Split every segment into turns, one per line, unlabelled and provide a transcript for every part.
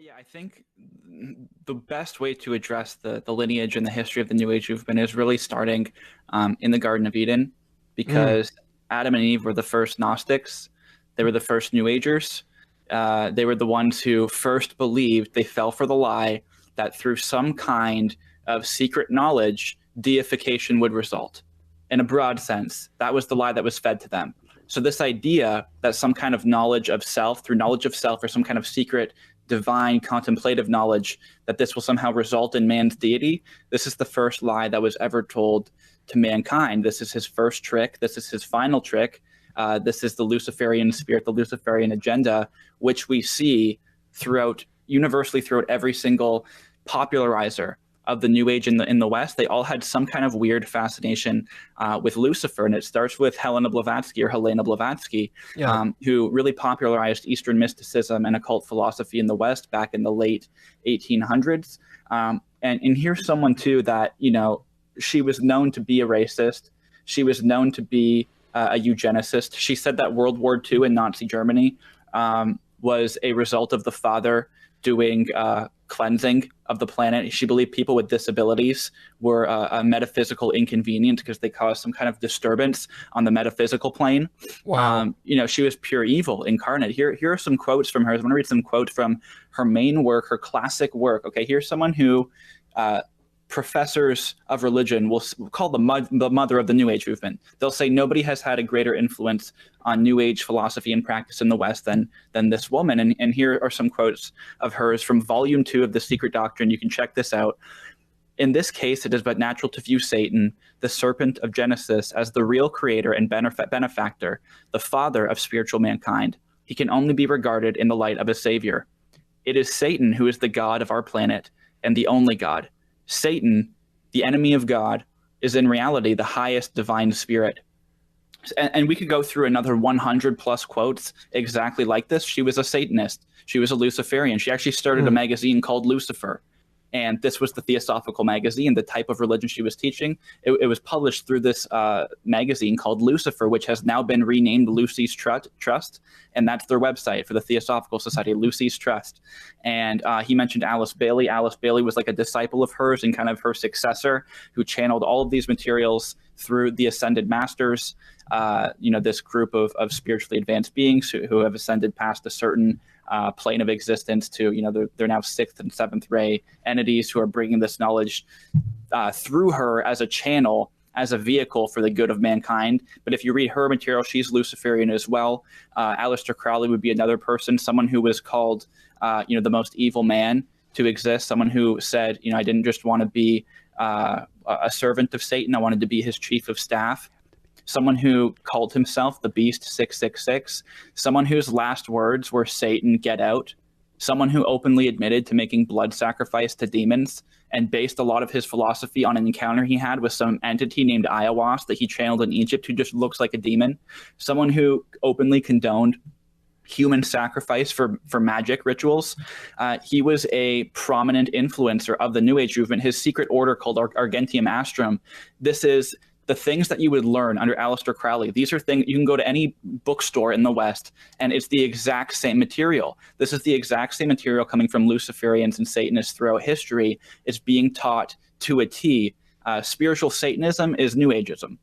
Yeah, I think the best way to address the lineage and the history of the New Age movement is really starting in the Garden of Eden, because Adam and Eve were the first Gnostics. They were the first New Agers. They were the ones who first believed, they fell for the lie, that through some kind of secret knowledge, deification would result. In a broad sense, that was the lie that was fed to them. So this idea that some kind of knowledge of self, through knowledge of self, or some kind of secret divine contemplative knowledge, that this will somehow result in man's deity, this is the first lie that was ever told to mankind. This is his first trick. This is his final trick. This is the Luciferian spirit, the Luciferian agenda, which we see universally throughout every single popularizer of the New Age in the West. They all had some kind of weird fascination with Lucifer, and it starts with Helena Blavatsky, who really popularized Eastern mysticism and occult philosophy in the West back in the late 1800s. And here's someone too that, she was known to be a racist. She was known to be a eugenicist. She said that World War II in Nazi Germany was a result of the father doing cleansing of the planet. She believed people with disabilities were a metaphysical inconvenience because they caused some kind of disturbance on the metaphysical plane.
Wow.
She was pure evil incarnate. Here are some quotes from her. I'm going to read some quotes from her main work, her classic work. Okay, here's someone who professors of religion will call the mother of the New Age movement. They'll say nobody has had a greater influence on New Age philosophy and practice in the West than this woman. And here are some quotes of hers from Volume 2 of The Secret Doctrine. You can check this out. In this case, it is but natural to view Satan, the serpent of Genesis, as the real creator and benefactor, the father of spiritual mankind. He can only be regarded in the light of a savior. It is Satan who is the God of our planet and the only God. Satan, the enemy of God, is in reality the highest divine spirit. And we could go through another 100 plus quotes exactly like this. She was a Satanist. She was a Luciferian. She actually started a magazine called Lucifer. And this was the Theosophical magazine, the type of religion she was teaching. It was published through this magazine called Lucifer, which has now been renamed Lucis Trust. And that's their website for the Theosophical Society, Lucis Trust. And he mentioned Alice Bailey. Alice Bailey was like a disciple of hers and kind of her successor, who channeled all of these materials through the Ascended Masters, this group of spiritually advanced beings who have ascended past a certain plane of existence to, they're now 6th and 7th ray entities who are bringing this knowledge through her as a channel, as a vehicle for the good of mankind. But if you read her material, she's Luciferian as well. Aleister Crowley would be another person, someone who was called, the most evil man to exist, someone who said, I didn't just want to be a servant of Satan, I wanted to be his chief of staff. Someone who called himself the Beast 666, someone whose last words were Satan, get out, someone who openly admitted to making blood sacrifice to demons and based a lot of his philosophy on an encounter he had with some entity named Ayahuasca that he channeled in Egypt who just looks like a demon, someone who openly condoned human sacrifice for magic rituals. He was a prominent influencer of the New Age movement, his secret order called Argentium Astrum. This is the things that you would learn under Aleister Crowley. These are things you can go to any bookstore in the West, and it's the exact same material. This is the exact same material coming from Luciferians and Satanists throughout history. It's being taught to a T. Spiritual Satanism is New Ageism.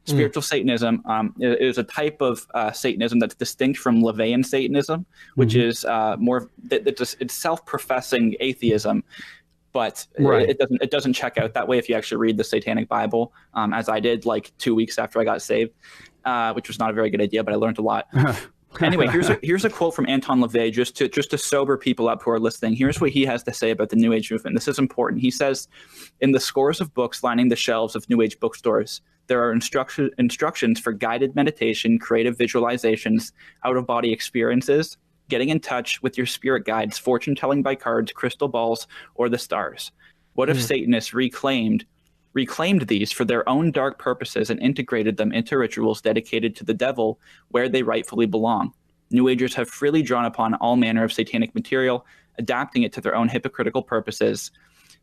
Spiritual Satanism is a type of Satanism that's distinct from LaVeyan Satanism, which is it's self-professing atheism. But it doesn't check out that way if you actually read the Satanic Bible, as I did like 2 weeks after I got saved, which was not a very good idea, but I learned a lot. Anyway, here's a quote from Anton LaVey, just to sober people up who are listening. Here's what he has to say about the New Age movement. This is important. He says, in the scores of books lining the shelves of New Age bookstores, there are instructions for guided meditation, creative visualizations, out-of-body experiences, getting in touch with your spirit guides, fortune telling by cards, crystal balls, or the stars. What if Satanists reclaimed these for their own dark purposes and integrated them into rituals dedicated to the devil where they rightfully belong? New Agers have freely drawn upon all manner of satanic material, adapting it to their own hypocritical purposes.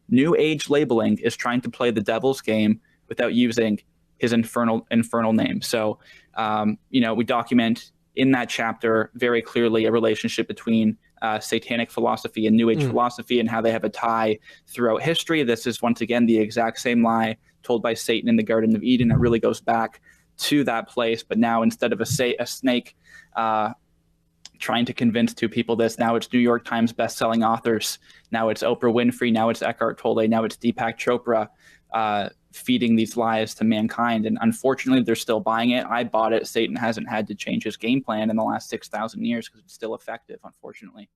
New Age labeling is trying to play the devil's game without using his infernal name. So, we document in that chapter very clearly a relationship between satanic philosophy and New Age philosophy and how they have a tie throughout history. This is once again the exact same lie told by Satan in the Garden of Eden. It really goes back to that place, but now instead of a snake trying to convince two people this, now it's New York Times best-selling authors, now it's Oprah Winfrey, now it's Eckhart Tolle, now it's Deepak Chopra feeding these lies to mankind. And unfortunately, they're still buying it. I bought it. Satan hasn't had to change his game plan in the last 6,000 years because it's still effective, unfortunately.